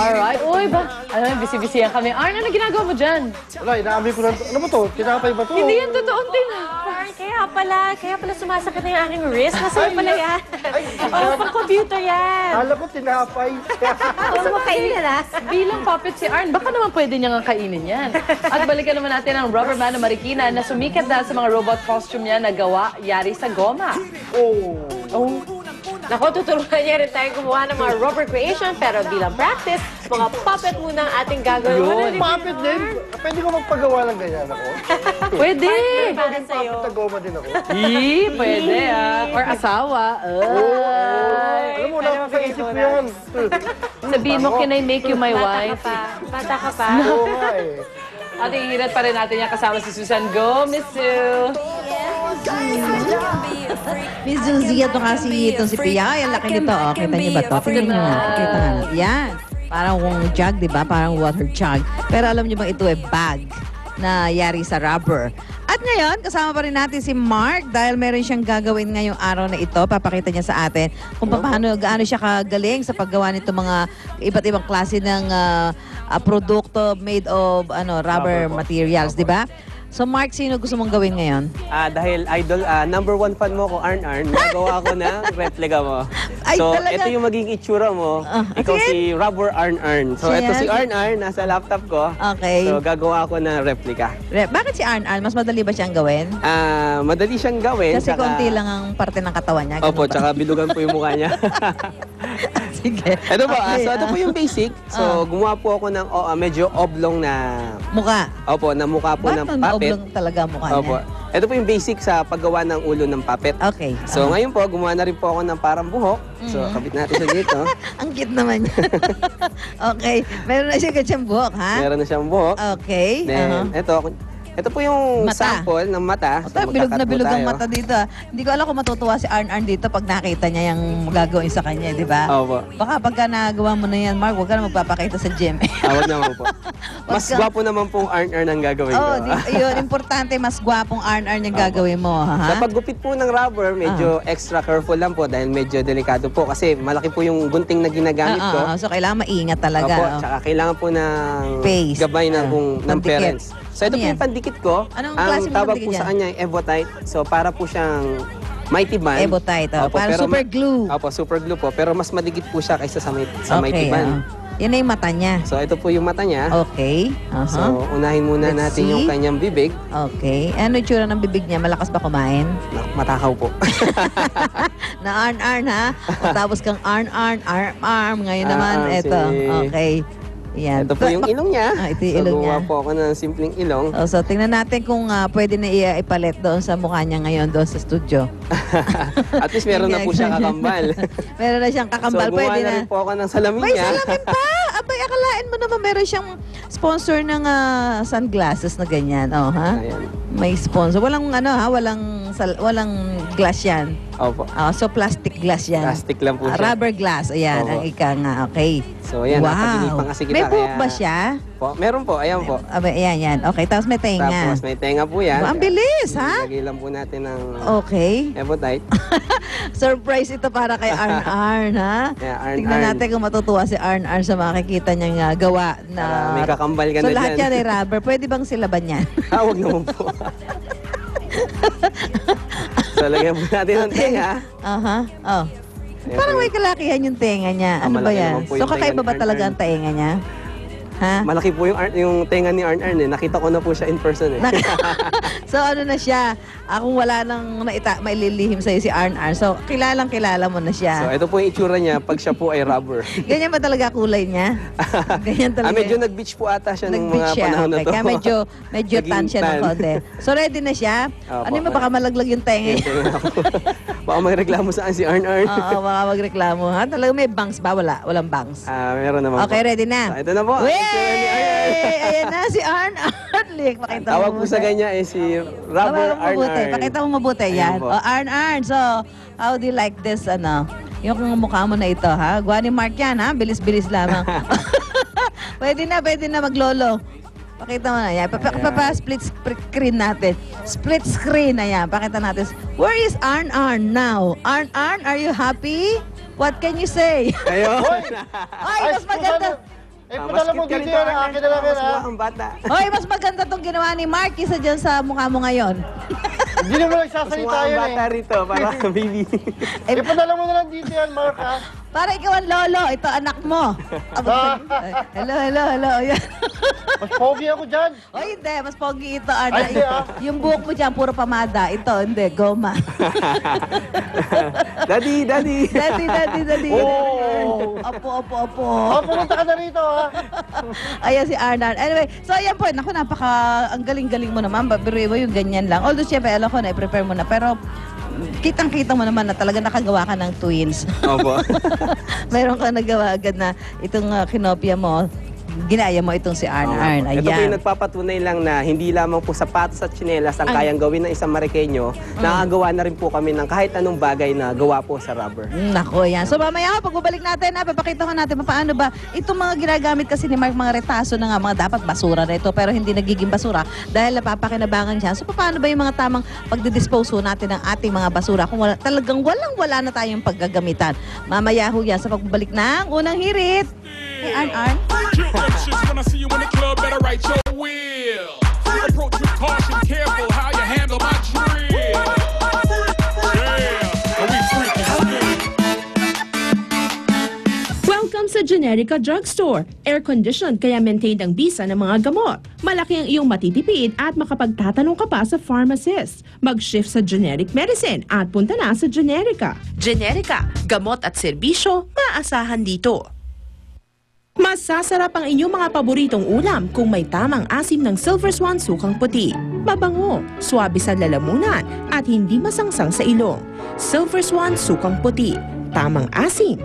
Alright. Uy, busy-busy kami. Arn, ano ginagawa mo dyan? Wala, inaamin ko lang. Ano ba to? Tinapay ba to? Hindi yan totoong tinapay. Kaya pala sumasakit na yung aking wrist. Nasaan pala yan? Pang computer yan. Kala ko tinapay. Gusto mo kainin na? Bilang puppet si Arn, baka naman pwede niya nga kainin yan. At balikan naman natin ang rubber man na Marikina na sumikat dahil sa mga robot costume niya na gawa yari sa goma. Oh. Nako, tuturuan niya rin tayo gumawa ng mga rubber creation, pero bilang practice, mga puppet muna ang ating gagawin. Yun. Puppet din. Pwede ko magpagawa ng ganyan ako. Pwede! Para sa'yo. Puppet na goma din ako. Pwede Or asawa. Alam mo, nakakaisip ko yan. Sabihin mo, can I make you my wife? Bata ka pa. Oo nga eh. At ihirat pa rin natin yan kasama si Susan Go, Miss Sue. Miss Zuzia, ito kasi itong si Pia. Ay, ang laki nito. Oh, kita niyo ba ito? Tingnan niyo nga. Kita nga natin. Yan. Parang jug, di ba? Parang water jug. Pero alam niyo bang ito bag na yari sa rubber. At ngayon, kasama pa rin natin si Mark dahil meron siyang gagawin ngayong araw na ito. Papakita niya sa atin kung gaano siya kagaling sa paggawa nito mga iba't ibang klase ng produkto made of rubber materials, di ba? So Mark, sino gusto mong gawin ngayon? Dahil idol, number one fan mo ko, Arn, nagawa ko na replica mo. Ay, So, talaga? ito yung magiging itsura mo. Ikaw sige. si Rubber Arn. So, Siya ito si yan? Arn, nasa laptop ko. Okay. So, gagawa ko na replica. Bakit si Arn? Mas madali ba siyang gawin? Madali siyang gawin. Kasi konti lang ang parte ng katawan niya. ganun Opo, ba? tsaka bilugan po yung mukha niya. Sige. Ito po, Okay, so ito po yung basic. So, gumawa po ako ng medyo oblong na... Mukha. Opo, na mukha po ng Bakit puppet. oblong talaga ang mukha Opo. niya? Ito po yung basic sa paggawa ng ulo ng puppet. Okay. So, ngayon po, gumawa na rin po ako ng parang buhok. So, kabit natin siya dito. Ang cute naman niya. Okay. Meron na siya ganyang buhok, ha? Meron na siyang buhok. Okay. Then, ito po yung Mata. sample ng mata. So, Bilog na magkakat po bilog ang tayo. mata dito. Hindi ko alam kung matutuwa si Arn dito pag nakita niya yung gagawin sa kanya, di ba? Opo. Baka pagka nagawa mo na yan, Mark, huwag ka na magpapakita sa gym. Huwag naman po. Mas ka- gwapo naman pong Arn ang gagawin ko. Yun, importante, mas gwapong Arn yung gagawin mo, ha? Sa paggupit po ng rubber, medyo extra careful lang po dahil medyo delikado po kasi malaki po yung gunting na ginagamit ko. So, kailangan maingat talaga. Opo, oh. tsaka kailangan po ng Paste. gabay ng Pandikit. parents. So ito Ano po yan? yung pandikit ko. Anong Ang klase mo tawag pandikit po sa yan? kanya ay Evotite. So para po siyang mighty band. Evotite, oh. Opo, Parang pero super glue. Opo, super glue po. Pero mas madikit po siya kaysa sa mighty band. Yan na yung mata niya. So ito po yung mata niya. Okay. So unahin muna Let's natin yung see. kanyang bibig. Okay. Ano yung tsura ng bibig niya? Malakas ba kumain? Matakaw po. Na arn, ha? O tapos kang arm. Ngayon naman, si- eto. Okay. Yan. Ito po yung ilong niya. Ito yung ilong niya. gumawa po ako ng simpleng ilong. So, tingnan natin kung pwede na ipalit doon sa mukha niya ngayon doon sa studio. At least meron na po siya kakambal. Meron na siyang kakambal. So gumawa Pwede na na. rin po ako ng salamin May niya. salamin pa! Abay, akalain mo naman meron siyang sponsor ng sunglasses na ganyan. Oh, ha? Ayan. May sponsor. Walang walang glass yan. Opo. So, plastic glass yan. Plastic lang po siya. Rubber glass. Ayan, Opo. ang ika nga. Okay. So, ayan, napaginipan kasi kita. May buhok kaya- ba siya? Po, meron po, ayan po. Abay, ayan, yan. Okay, tapos may tenga. Tapos may tenga po yan. Ang bilis, ha? Lagay lang po natin ng Okay. Evotite. Surprise ito para kay Arn, ha? Yeah, Arn. Tignan natin kung matutuwa si Arn sa makikita niyang gawa na... May kakambal ka so, na lahat dyan. yan ay rubber. Pwede bang silaban yan? Huwag naman po. So, lagyan po natin ng tenga. Aha. Oh. Ayan Parang po may kalakihan yung tenga niya. Ano ba malaki yan? naman po So, yung kakaiba tenga ba ni talaga Arn. ang tenga niya? Ha? Malaki po yung tenga ni Arn eh. Nakita ko na po siya in person eh. So, ano na siya? Kung wala nang maililihim sa'yo si Arn. So, kilala mo na So, siya. ito po yung itsura niya pag siya po ay rubber. Ganyan ba talaga kulay niya? Ganyan talaga. Medyo nag-beach po ata siya nung Nag-beach mga siya. panahon na Okay. to. Kaya medyo Naging tan siya ng tan. konti. So, ready na siya? Opo. Ano mo, baka malaglag yung tenga niya. Baka may reklamo saan si Arn. Oo, baka magreklamo. Ha? Talaga may bangs ba? Walang bangs. Meron naman Okay, po. ready na? So, ito na po. Wey! Itsura ni Arn. Ayan na si Arn. Lik, pakita mo. Tawag po sa muna. kanya eh si Rubber Pakita mo mabuti. Arn. Pakita mo mabuti. Ayan Yan. po. O, Arn. So, how do you like this, yung mukha mo na ito, ha? Gawa ni Mark yan, ha? Bilis-bilis lamang. pwede na maglolo. Pakita mo na yan. Split screen natin. Split screen na yan. Pakita natin. Where is Arn now? Arn, are you happy? What can you say? Ayun. Ay, mas maganda. Eh, padala mo dito yan. Akin na lang yan, ha? Ang bata. Hoy, mas maganda tong ginawa ni Mark kaysa dyan sa mukha mo ngayon. Hindi naman Mas nagsasalita mukha ang yan, bata eh. rito, para baby. Eh, padala mo na lang dito yan, Mark, ha? Para ikaw ang lolo, ito anak mo. Hello, hello, hello. Ayan. Mas pogi ako dyan. Oy, hindi. Mas pogi ito, Arna. Ay, hindi, ah. Yung buhok mo dyan, puro pamada. Ito, hindi. Goma. Daddy, daddy. Daddy. Oh. Opo. Oh, pumunta ka na rito, ha? Ayan si Arnan. Anyway, so ayan po. Naku, ang galing-galing mo naman. Biruin mo yung ganyan lang. Although, syempre, alam ko na, i-prepare mo na. Pero, kitang-kita mo naman na talaga nakagawa ka ng twins. Opo. Mayroon ka nagawa agad na itong kinopya mo. Ginaya mo itong si Arn. Ito po yung Ayan. nagpapatunay lang na hindi lamang po sapatos at tsinelas ang kayang gawin ng isang Marikeno. Nakagawa na rin po kami ng kahit anong bagay na gawa po sa rubber. Nako, yan. So mamaya pag babalik natin, papakita ko natin paano ba itong mga ginagamit kasi ni Mark, mga retaso na nga, mga dapat basura na ito pero hindi nagiging basura dahil napapakinabangan siya. So paano ba yung mga tamang pagdidispose natin ng ating mga basura kung talagang walang-wala na tayong paggagamitan. Mamaya ho yan sa pagbabalik ng unang hirit. Hey, Arn. When I see you in the club, better write your will. Approach with caution, careful how you handle my drill. Yeah, are we freaking? Welcome sa Generica Drugstore. Air-conditioned kaya maintained ang bisa ng mga gamot. Malaki ang iyong matitipid at makapagtatanong ka pa sa pharmacist. Mag-shift sa generic medicine at punta na sa Generica. Generica, gamot at serbisyo, maasahan dito. Masasarap ang inyong mga paboritong ulam kung may tamang asim ng Silver Swan sukang puti. Mabango, swabe sa lalamunan at hindi masangsang sa ilong. Silver Swan sukang puti, tamang asim.